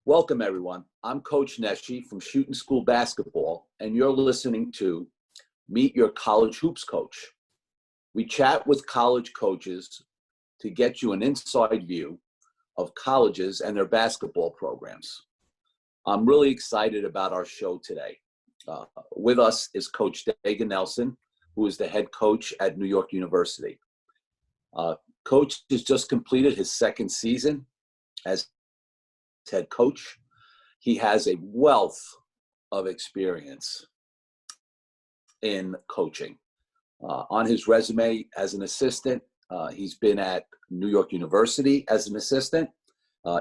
Welcome, everyone. I'm Coach Nesci from Shooting School Basketball, and you're listening to Meet Your College Hoops Coach. We chat with college coaches to get you an inside view of colleges and their basketball programs. I'm really excited about our show today. With us is Coach Dagan Nelson, who is the head coach at New York University. Coach has just completed his second season as head coach. He has a wealth of experience in coaching. On his resume as an assistant, he's been at New York University as an assistant,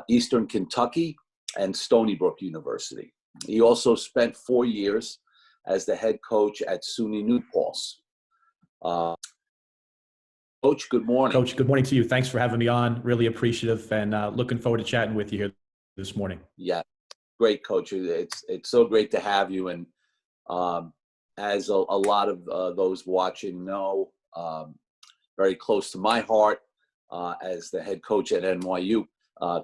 Eastern Kentucky, and Stony Brook University. He also spent 4 years as the head coach at SUNY New Paltz. Coach, good morning. Coach, good morning to you. Thanks for having me on. Really appreciative and looking forward to chatting with you here this morning. Yeah, great, Coach. It's so great to have you. And as a lot of those watching know, very close to my heart as the head coach at NYU,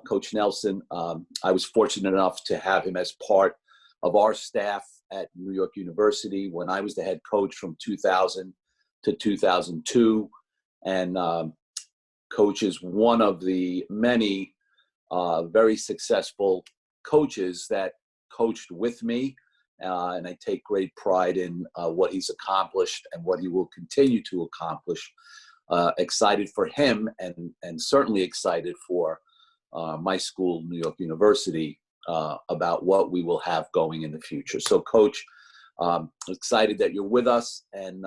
Coach Nelson. I was fortunate enough to have him as part of our staff at New York University when I was the head coach from 2000 to 2002. And Coach is one of the many very successful coaches that coached with me, and I take great pride in what he's accomplished and what he will continue to accomplish. Excited for him and certainly excited for my school, New York University, about what we will have going in the future. So, Coach, excited that you're with us. And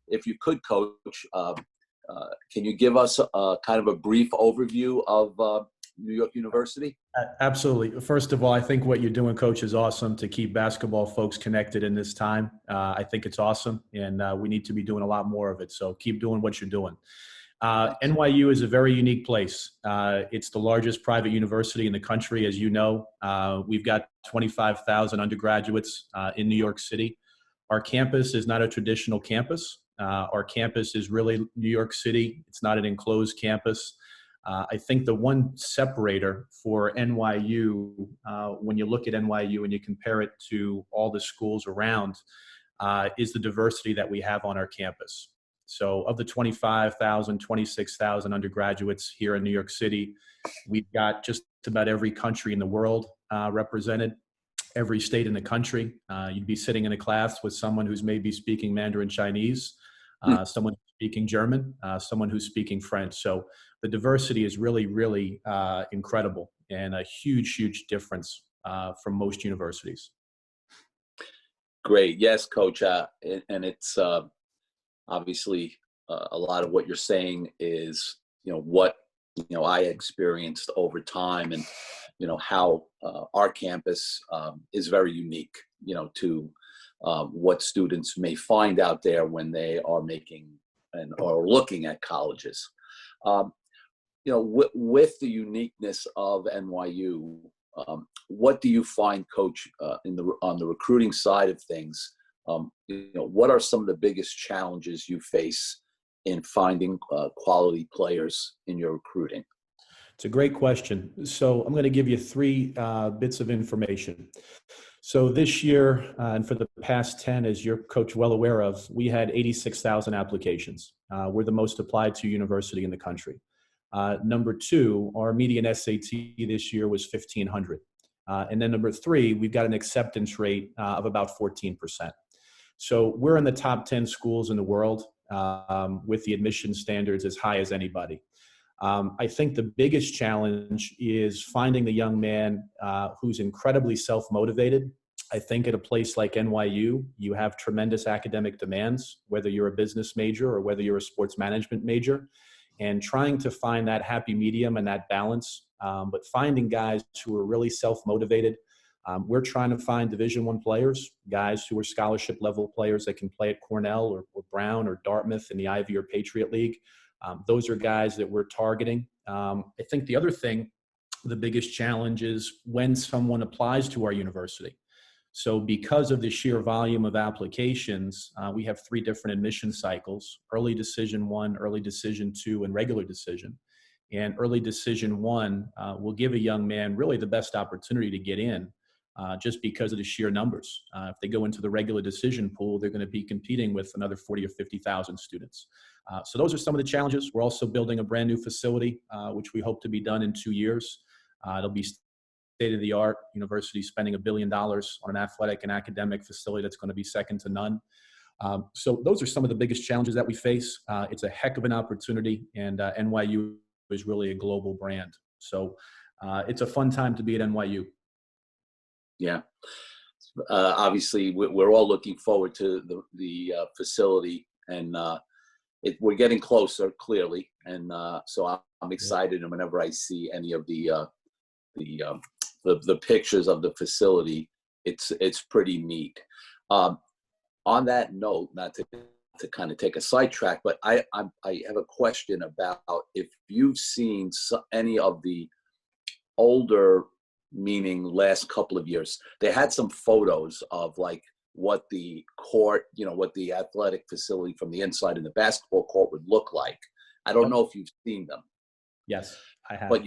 if you could, Coach, can you give us kind of a brief overview of New York University? Absolutely. First of all, I think what you're doing, Coach, is awesome to keep basketball folks connected in this time. I think it's awesome, and we need to be doing a lot more of it. So keep doing what you're doing. NYU is a very unique place. It's the largest private university in the country, as you know. We've got 25,000 undergraduates in New York City. Our campus is not a traditional campus. Our campus is really New York City. It's not an enclosed campus. I think the one separator for NYU, when you look at NYU and you compare it to all the schools around, is the diversity that we have on our campus. So of the 25,000, 26,000 undergraduates here in New York City, we've got just about every country in the world represented, every state in the country. You'd be sitting in a class with someone who's maybe speaking Mandarin Chinese, someone speaking German, someone who's speaking French. So the diversity is really, really incredible and a huge, huge difference from most universities. Great. Yes, Coach. And it's obviously a lot of what you're saying is, what, I experienced over time and, how our campus is very unique, to what students may find out there when they are making or looking at colleges. With the uniqueness of NYU, what do you find, Coach, on the recruiting side of things? What are some of the biggest challenges you face in finding quality players in your recruiting? It's a great question. So I'm going to give you three bits of information. So this year, and for the past 10, as you're, Coach, well aware of, we had 86,000 applications. We're the most applied to university in the country. Number two, our median SAT this year was 1,500. And then number three, we've got an acceptance rate of about 14%. So we're in the top 10 schools in the world with the admission standards as high as anybody. I think the biggest challenge is finding the young man who's incredibly self-motivated. I think at a place like NYU, you have tremendous academic demands, whether you're a business major or whether you're a sports management major, and trying to find that happy medium and that balance, but finding guys who are really self-motivated. We're trying to find Division I players, guys who are scholarship level players that can play at Cornell or Brown or Dartmouth in the Ivy or Patriot League. Those are guys that we're targeting. I think the other thing, the biggest challenge is when someone applies to our university. So because of the sheer volume of applications, we have three different admission cycles: early decision 1, early decision 2, and regular decision. And early decision one will give a young man really the best opportunity to get in just because of the sheer numbers. If they go into the regular decision pool, they're going to be competing with another 40 or 50,000 students. So those are some of the challenges. We're also building a brand new facility, which we hope to be done in 2 years. It'll be state-of-the-art. University spending $1 billion on an athletic and academic facility that's going to be second to none. So those are some of the biggest challenges that we face. It's a heck of an opportunity, and NYU is really a global brand. So it's a fun time to be at NYU. Yeah. Obviously, we're all looking forward to the facility, and we're getting closer, clearly. And so I'm excited, and whenever I see any of the pictures of the facility, it's pretty neat. On that note, not to kind of take a sidetrack, but I have a question about if you've seen any of the older, meaning last couple of years, they had some photos of like what the court, what the athletic facility from the inside in the basketball court would look like. I don't know if you've seen them. Yes, I have. But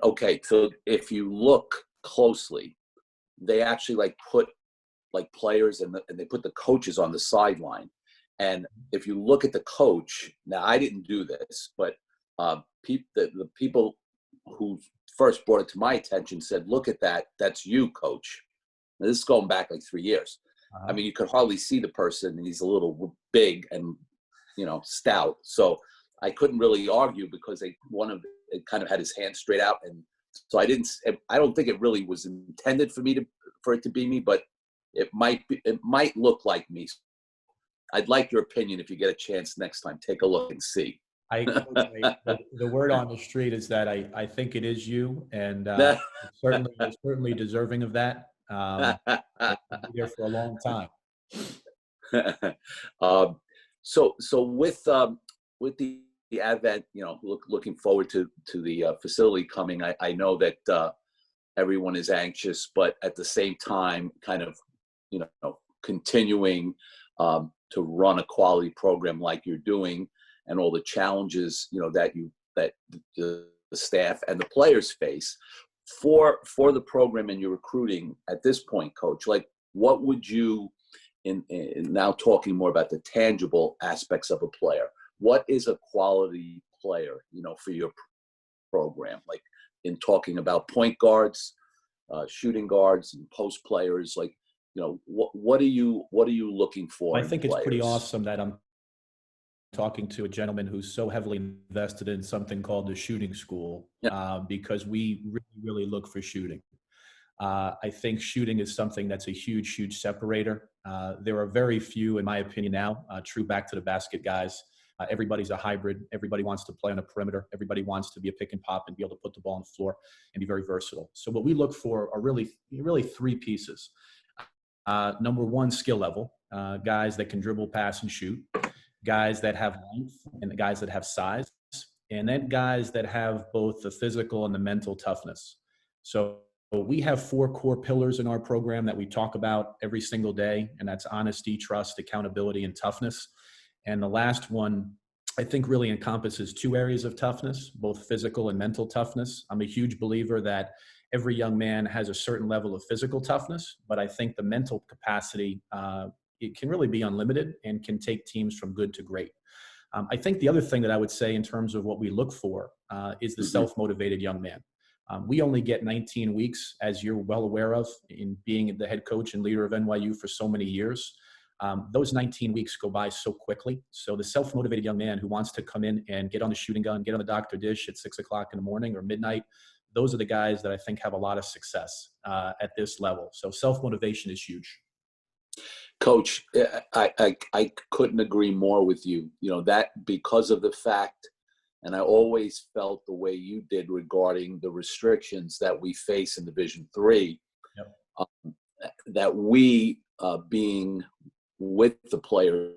okay, so if you look closely, they actually like put like players and they put the coaches on the sideline. And if you look at the coach, now I didn't do this, but the people who first brought it to my attention said, "Look at that, that's you, coach." Now, this is going back like 3 years. I mean, you could hardly see the person, and he's a little big and stout. So I couldn't really argue because it kind of had his hand straight out, and so I don't think it really was intended for it to be me, but it might look like me. I'd like your opinion if you get a chance next time. Take a look and see. The word on the street is that I think it is you, and certainly deserving of that. I'll be there for a long time. So with the advent, looking forward to the facility coming. I know that everyone is anxious, but at the same time, kind of continuing to run a quality program like you're doing, and all the challenges that the staff and the players face for the program and your recruiting at this point, Coach. Like, what would you, in now talking more about the tangible aspects of a player, what is a quality player for your program? Like, in talking about point guards, shooting guards, and post players, like, what are you looking for? I think it's pretty awesome that I'm talking to a gentleman who's so heavily invested in something called the shooting school, because we really look for shooting. I think shooting is something that's a huge separator. There are very few, in my opinion now, true back to the basket guys. Everybody's a hybrid. Everybody wants to play on a perimeter. Everybody wants to be a pick and pop and be able to put the ball on the floor and be very versatile. So what we look for are really three pieces. Number one, skill level, guys that can dribble, pass, and shoot, guys that have length, and guys that have size, and then guys that have both the physical and the mental toughness. So we have 4 core pillars in our program that we talk about every single day, and that's honesty, trust, accountability, and toughness. And the last one, I think, really encompasses 2 areas of toughness, both physical and mental toughness. I'm a huge believer that every young man has a certain level of physical toughness, but I think the mental capacity, it can really be unlimited and can take teams from good to great. I think the other thing that I would say in terms of what we look for is the self-motivated young man. We only get 19 weeks, as you're well aware of, in being the head coach and leader of NYU for so many years. Those 19 weeks go by so quickly. So the self-motivated young man who wants to come in and get on the shooting gun, get on the Dr. Dish at 6 o'clock in the morning or midnight, those are the guys that I think have a lot of success at this level. So self-motivation is huge. Coach, I couldn't agree more with you. That because of the fact, and I always felt the way you did regarding the restrictions that we face in Division III, that we being with the players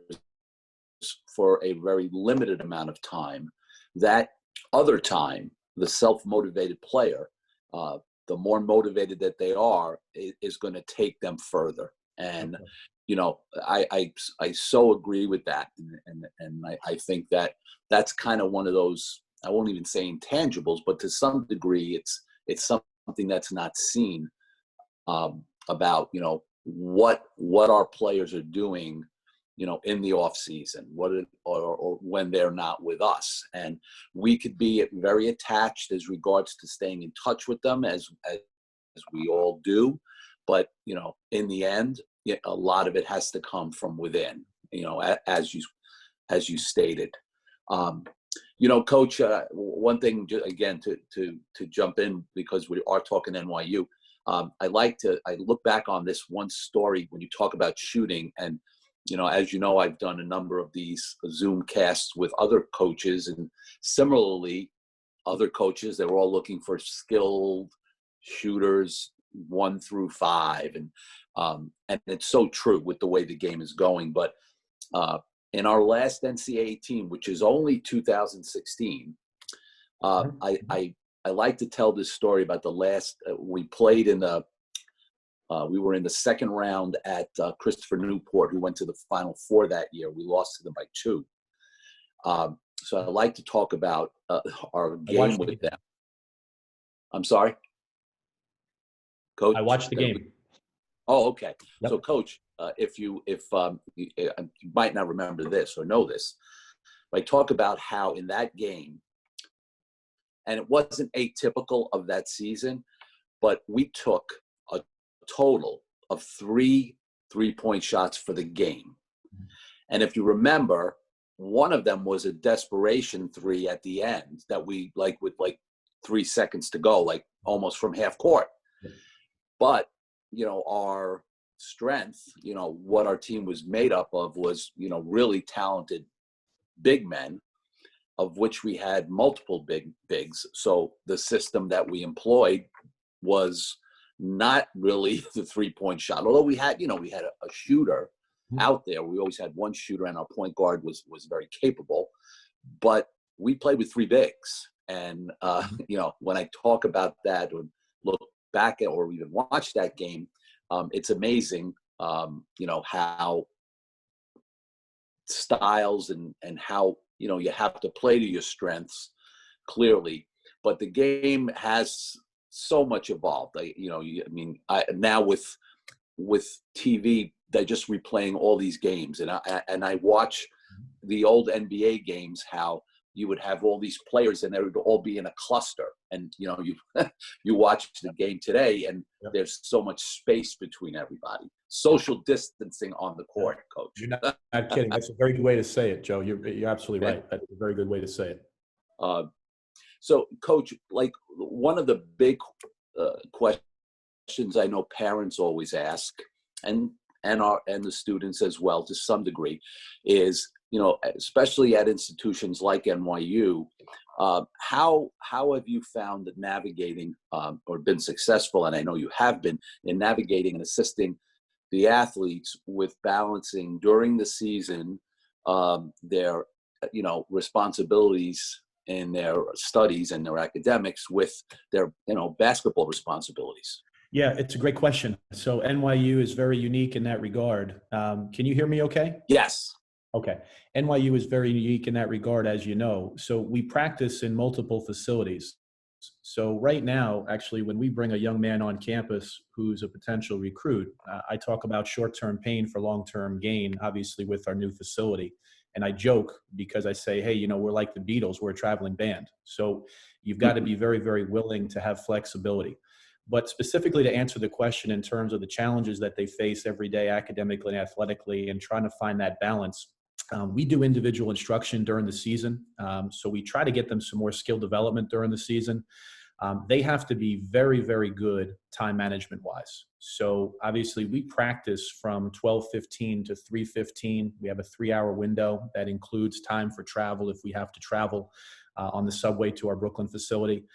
for a very limited amount of time, that other time, the self-motivated player, the more motivated that they are, is going to take them further. And I so agree with that, and I think that that's kind of one of those I won't even say intangibles, but to some degree, it's something that's not seen, about, what our players are doing, in the off season, or when they're not with us. And we could be very attached as regards to staying in touch with them, as we all do. But, in the end, a lot of it has to come from within, as you stated. Coach, one thing, again, to jump in, because we are talking NYU, I look back on this one story when you talk about shooting. And, as you know, I've done a number of these Zoom casts with other coaches, and similarly, other coaches, they were all looking for skilled shooters 1 through 5. And it's so true with the way the game is going. But in our last NCAA team, which is only 2016, I like to tell this story about the last, we played we were in the second round at Christopher Newport, who went to the Final Four that year. We lost to them by 2. So I like to talk about our game with them. I'm sorry? Coach? I watched the game. Oh, okay. Yep. So, Coach, if you might not remember this or know this, I talk about how in that game, and it wasn't atypical of that season, but we took a total of 3 3-point shots for the game. And if you remember, one of them was a desperation 3 at the end that we, with 3 seconds to go, almost from half court. But, our strength, what our team was made up of was, really talented big men, of which we had multiple bigs. So the system that we employed was not really the 3-point shot. Although we had a shooter out there. We always had one shooter, and our point guard was very capable. But we played with 3 bigs. And, when I talk about that or look back at or even watch that game, it's amazing, how styles and how, you have to play to your strengths, clearly. But the game has so much evolved. Now with TV, they're just replaying all these games. And I watch the old NBA games, how you would have all these players and they would all be in a cluster. And, you watch the game today, and there's so much space between everybody. Social distancing on the court, Coach. You're not kidding. That's a very good way to say it, Joe. You're absolutely right. That's a very good way to say it. So, Coach, one of the big questions I know parents always ask, and the students as well to some degree, is, especially at institutions like NYU, how have you found that navigating or been successful, and I know you have been, in navigating and assisting the athletes with balancing during the season their responsibilities in their studies and their academics with their basketball responsibilities? Yeah, it's a great question. So NYU is very unique in that regard. Can you hear me okay? Yes. Okay. NYU is very unique in that regard, as you know. So we practice in multiple facilities. So right now, actually, when we bring a young man on campus who's a potential recruit, I talk about short-term pain for long-term gain, obviously, with our new facility. And I joke because I say, hey, we're like the Beatles, we're a traveling band. So you've got to be very, very willing to have flexibility. But specifically to answer the question in terms of the challenges that they face every day academically and athletically and trying to find that balance, we do individual instruction during the season. So we try to get them some more skill development during the season. They have to be very, very good time management wise. So obviously we practice from 12:15 to 3:15. We have a 3-hour window that includes time for travel if we have to travel on the subway to our Brooklyn facility.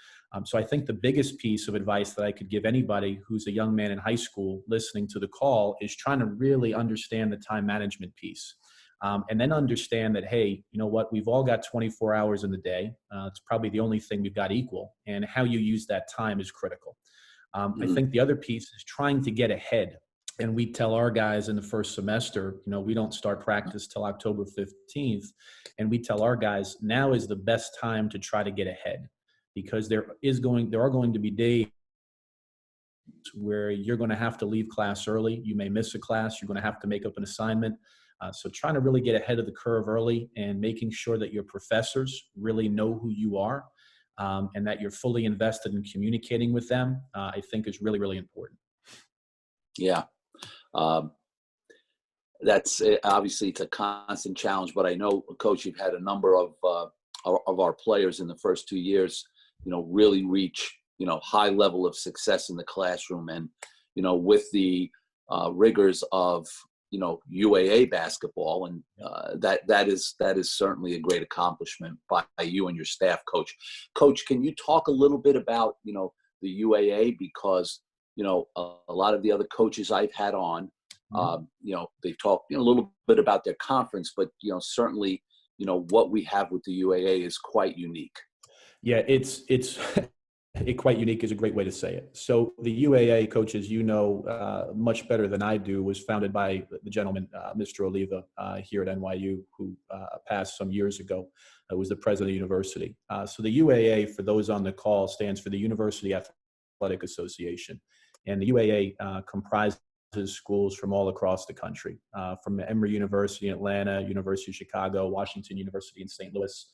So I think the biggest piece of advice that I could give anybody who's a young man in high school listening to the call is trying to really understand the time management piece. And then understand that, hey, you know what, we've all got 24 hours in the day. It's probably the only thing we've got equal, and how you use that time is critical. I think the other piece is trying to get ahead And we tell our guys in the first semester, we don't start practice till October 15th. And we tell our guys, now is the best time to try to get ahead, because there are going to be days where you're going to have to leave class early. You may miss a class. You're going to have to make up an assignment. So trying to really get ahead of the curve early and making sure that your professors really know who you are, and that you're fully invested in communicating with them, I think is really, really important. Yeah. That's obviously it's a constant challenge, but I know, Coach, you've had a number of our players in the first 2 years, really reach, high level of success in the classroom. And, with the rigors of, UAA basketball. And that is certainly a great accomplishment by you and your staff, Coach. Coach, can you talk a little bit about, the UAA? Because, a lot of the other coaches I've had on, they've talked a little bit about their conference, but, certainly, what we have with the UAA is quite unique. Yeah, it's quite unique is a great way to say it. So the UAA, coaches, much better than I do, was founded by the gentleman, Mr. Oliva, here at NYU, who passed some years ago. Was the president of the university. So the UAA, for those on the call, stands for the University Athletic Association. And the UAA comprises schools from all across the country, from Emory University in Atlanta, University of Chicago, Washington University in St. Louis,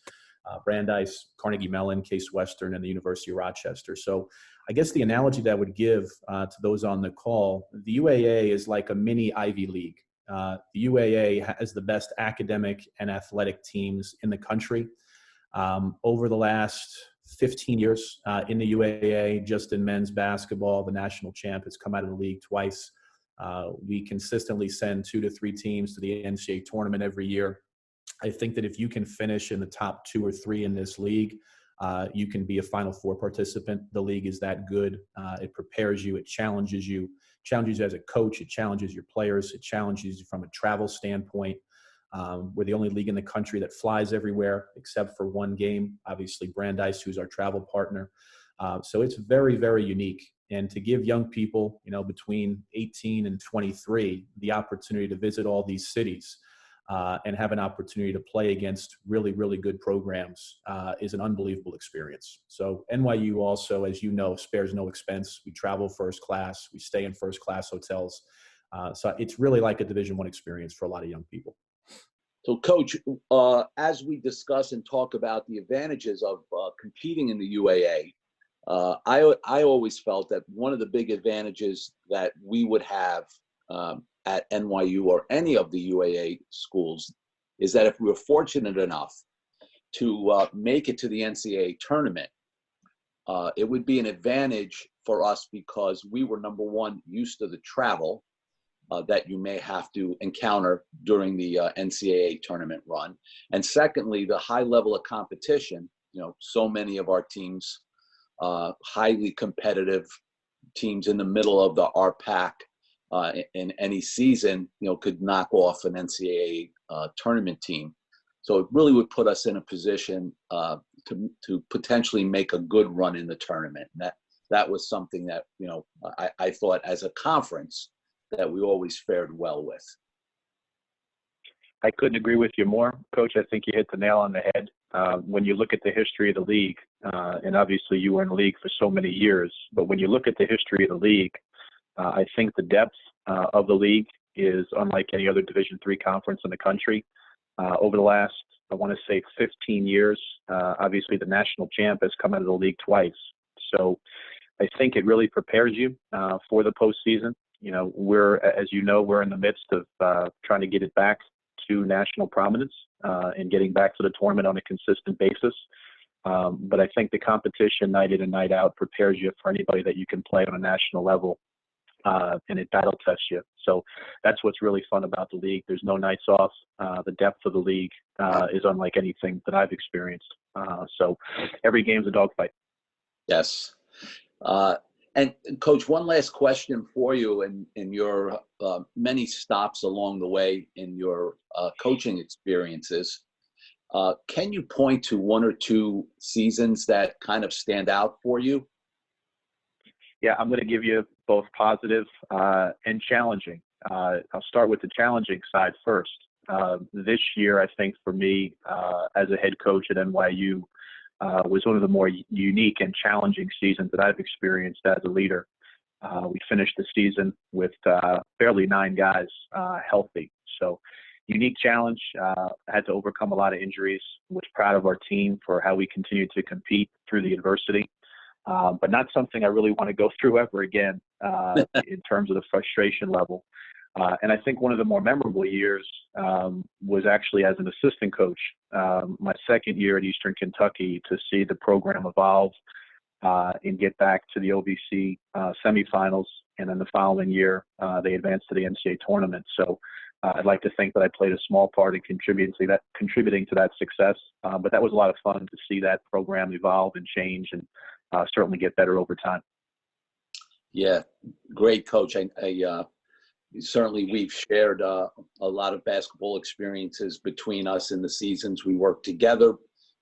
Brandeis, Carnegie Mellon, Case Western, and the University of Rochester. So I guess the analogy that I would give to those on the call, the UAA is like a mini Ivy League. The UAA has the best academic and athletic teams in the country. Over the last 15 years in the UAA, just in men's basketball, the national champ has come out of the league twice. We consistently send 2 to 3 teams to the NCAA tournament every year. I think that if you can finish in the top 2 or 3 in this league, you can be a Final Four participant. The league is that good. It prepares you. It challenges you as a coach. It challenges your players. It challenges you from a travel standpoint. We're the only league in the country that flies everywhere except for one game, obviously Brandeis, who's our travel partner. So it's very, very unique. And to give young people, between 18 and 23, the opportunity to visit all these cities and have an opportunity to play against really, really good programs is an unbelievable experience. So NYU also, as you know, spares no expense. We travel first class. We stay in first class hotels. So it's really like a Division I experience for a lot of young people. So, Coach, as we discuss and talk about the advantages of competing in the UAA, I always felt that one of the big advantages that we would have at NYU or any of the UAA schools is that if we were fortunate enough to make it to the NCAA tournament, it would be an advantage for us because we were, number one, used to the travel that you may have to encounter during the NCAA tournament run. And secondly, the high level of competition. So many of our teams, highly competitive teams in the middle of the RPAC in any season, could knock off an NCAA tournament team. So it really would put us in a position to potentially make a good run in the tournament. And that was something that, I thought as a conference that we always fared well with. I couldn't agree with you more, Coach. I think you hit the nail on the head. When you look at the history of the league, and obviously you were in the league for so many years, but when you look at the history of the league, I think the depth of the league is unlike any other Division III conference in the country. Over the last, I want to say 15 years, obviously the national champ has come out of the league twice. So I think it really prepares you for the postseason. We're in the midst of trying to get it back to national prominence and getting back to the tournament on a consistent basis. But I think the competition night in and night out prepares you for anybody that you can play on a national level, and it battle tests you. So that's what's really fun about the league. There's no nights off. The depth of the league is unlike anything that I've experienced. So every game's a dogfight. Yes. And Coach, one last question for you in your many stops along the way in your coaching experiences. Can you point to 1 or 2 seasons that kind of stand out for you? Yeah, I'm going to give you both positive and challenging. I'll start with the challenging side first. This year, I think for me, as a head coach at NYU, was one of the more unique and challenging seasons that I've experienced as a leader. We finished the season with barely 9 guys healthy. So unique challenge. Had to overcome a lot of injuries. Was proud of our team for how we continued to compete through the adversity. But not something I really want to go through ever again in terms of the frustration level. And I think one of the more memorable years was actually as an assistant coach. My second year at Eastern Kentucky, to see the program evolve and get back to the OVC semifinals. And then the following year, they advanced to the NCAA tournament. So I'd like to think that I played a small part in contributing to that success. But that was a lot of fun to see that program evolve and change and certainly get better over time. Yeah, great coach. Certainly we've shared a lot of basketball experiences between us in the seasons we worked together,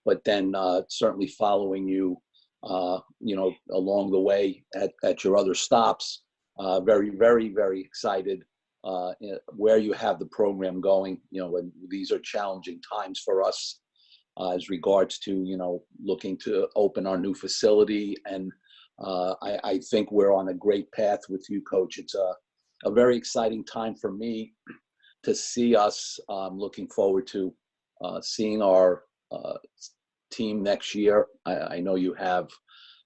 but then certainly following you, along the way at your other stops. Very, very, very excited where you have the program going. When these are challenging times for us as regards to, looking to open our new facility. And I think we're on a great path with you, Coach. It's a very exciting time for me to see us. Looking forward to seeing our team next year. I know you have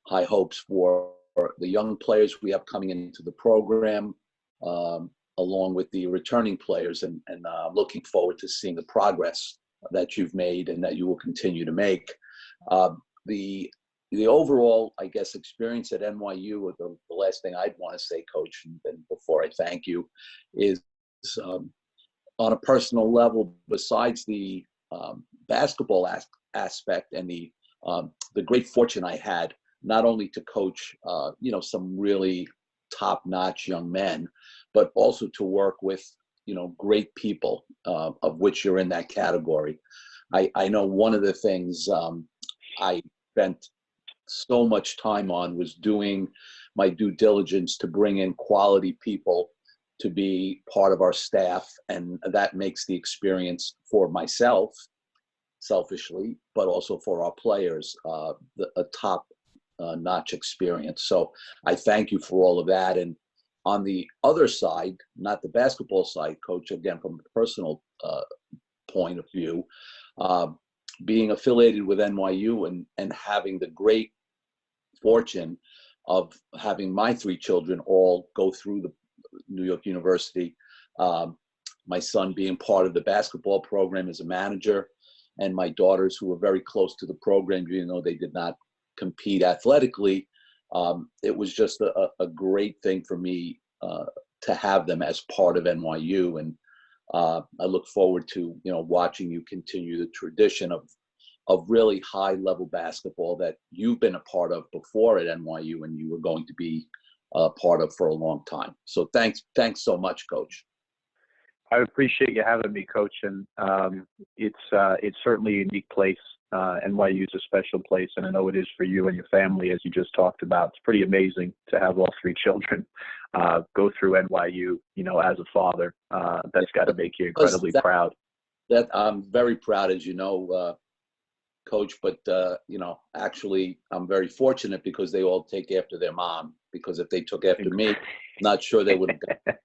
high hopes for the young players we have coming into the program, along with the returning players, and looking forward to seeing the progress that you've made and that you will continue to make. The overall, I guess, experience at NYU, the last thing I'd want to say, Coach, and before I thank you, is on a personal level, besides the basketball aspect and the great fortune I had, not only to coach, some really top-notch young men, but also to work with, great people, of which you're in that category. I know one of the things I spent so much time on was doing my due diligence to bring in quality people to be part of our staff. And that makes the experience for myself, selfishly, but also for our players, a top notch experience. So I thank you for all of that. And on the other side, not the basketball side, Coach, again, from a personal point of view, being affiliated with NYU and having the great fortune of having my 3 children all go through the New York University, my son being part of the basketball program as a manager, and my daughters, who were very close to the program, even though they did not compete athletically. It was just a great thing for me to have them as part of NYU. And I look forward to, watching you continue the tradition of really high level basketball that you've been a part of before at NYU and you were going to be a part of for a long time. So thanks so much, Coach. I appreciate you having me, Coach. And it's certainly a unique place. NYU is a special place, and I know it is for you and your family, as you just talked about. It's pretty amazing to have all 3 children go through NYU, as a father. That's got to make you incredibly proud. That I'm very proud, as you know, Coach, but actually I'm very fortunate because they all take after their mom, because if they took after me, not sure they would have done.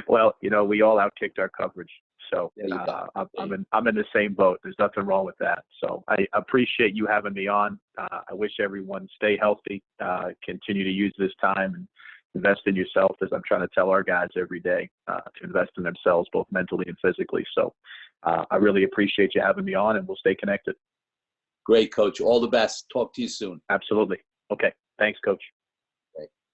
Well, we all outkicked our coverage. So I'm in the same boat. There's nothing wrong with that. So I appreciate you having me on. I wish everyone stay healthy, continue to use this time and invest in yourself, as I'm trying to tell our guys every day, to invest in themselves, both mentally and physically. So I really appreciate you having me on, and we'll stay connected. Great, Coach. All the best. Talk to you soon. Absolutely. Okay. Thanks, Coach.